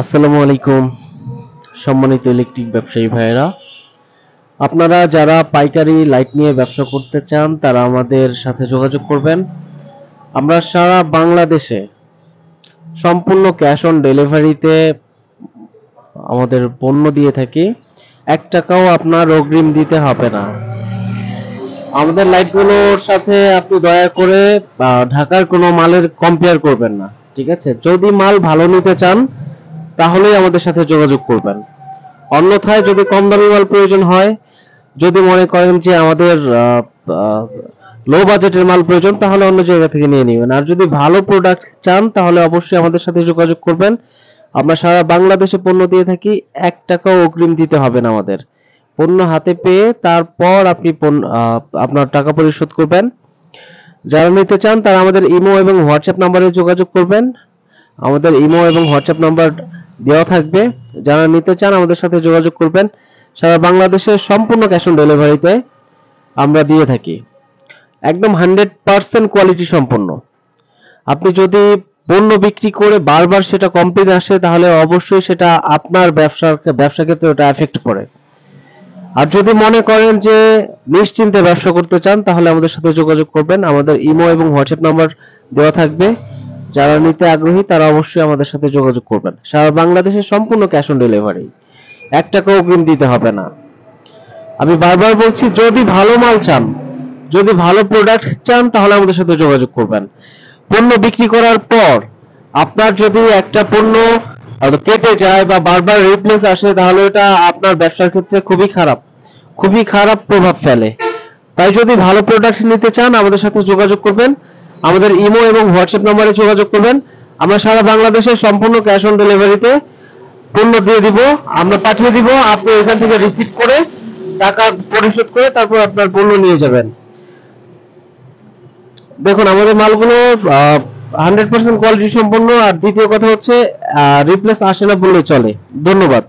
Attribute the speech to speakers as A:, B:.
A: আসসালামু আলাইকুম সম্মানিত ইলেকট্রিক ব্যবসায়ী ভাইয়েরা, আপনারা যারা পাইকারি লাইট নিয়ে ব্যবসা করতে চান তারা আমাদের সাথে যোগাযোগ করবেন। আমরা সারা বাংলাদেশে সম্পূর্ণ ক্যাশ অন ডেলিভারিতে আমাদের পণ্য দিয়ে থাকি। 1 টাকাও আপনার অগ্রিম দিতে হবে না। আমাদের লাইটগুলোর সাথে আপনি দয়া করে ঢাকার কোনো মালের কম্পেয়ার করবেন না, ঠিক আছে? যদি মাল ভালো নিতে চান তাহলেই আমাদের সাথে যোগাযোগ করবেন। অন্যথায় যদি কম দামি মাল প্রয়োজন হয়, যদি মনে করেন যে আমাদের লো বাজেটের মাল প্রয়োজন, তাহলে অন্য জায়গা থেকে নিয়ে নেবেন। আর যদি ভালো প্রোডাক্ট চান তাহলে অবশ্যই আমাদের সাথে যোগাযোগ করবেন। আমরা সারা বাংলাদেশে পণ্য দিয়ে থাকি, 1 টাকাও অগ্রিম দিতে হবে না। আমাদের পণ্য হাতে পেয়ে তারপর আপনি আপনার টাকা পরিশোধ করবেন। যারা নিতে চান তারা আমাদের ইমো এবং হোয়াটসঅ্যাপ নম্বরে যোগাযোগ করবেন। আমাদের ইমো এবং হোয়াটসঅ্যাপ নাম্বার দেওয়া থাকবে। যারা নিতে চান আমাদের সাথে যোগাযোগ করবেন। সারা বাংলাদেশে সম্পূর্ণ ক্যাশ অন ডেলিভারিতে আমরা দিয়ে থাকি, একদম 100% কোয়ালিটি সম্পন্ন। আপনি যদি পণ্য বিক্রি করে বারবার সেটা কমপ্লেইন আসে তাহলে অবশ্যই সেটা আপনার ব্যবসা ক্ষেত্রে ওটা এফেক্ট করে। আর যদি মনে করেন যে নিশ্চিন্তে ব্যবসা করতে চান তাহলে আমাদের সাথে যোগাযোগ করবেন। আমাদের ইমো এবং হোয়াটসঅ্যাপ নাম্বার দেওয়া থাকবে। যারা নিতে আগ্রহী তারা অবশ্যই আমাদের সাথে যোগাযোগ করবেন। সারা বাংলাদেশে সম্পূর্ণ ক্যাশ অন ডেলিভারি, 1 টাকাও অগ্রিম দিতে হবে না। আমি বারবার বলছি, যদি ভালো মাল চান, যদি ভালো প্রোডাক্ট চান তাহলে আমাদের সাথে যোগাযোগ করবেন। পণ্য বিক্রি করার পর আপনার যদি একটা পণ্য কেটে যায় বা বারবার রিপ্লেস আসে তাহলে এটা আপনার ব্যবসার ক্ষেত্রে খুবই খারাপ প্রভাব ফেলে। তাই যদি ভালো প্রোডাক্ট নিতে চান আমাদের সাথে যোগাযোগ করবেন। আমাদের ইমো এবং হোয়াটসঅ্যাপ নম্বরে যোগাযোগ করবেন। আমরা সারা বাংলাদেশে সম্পূর্ণ ক্যাশ অন ডেলিভারিতে পণ্য দিয়ে দিব, আমরা পাঠিয়ে দিব। আপনি এখান থেকে রিসিভ করে টাকা পরিশোধ করে তারপর আপনার পণ্য নিয়ে যাবেন। দেখুন আমাদের মালগুলো 100% কোয়ালিটি সম্পন্ন। আর দ্বিতীয় কথা হচ্ছে রিপ্লেস আসে না বললে চলে। ধন্যবাদ।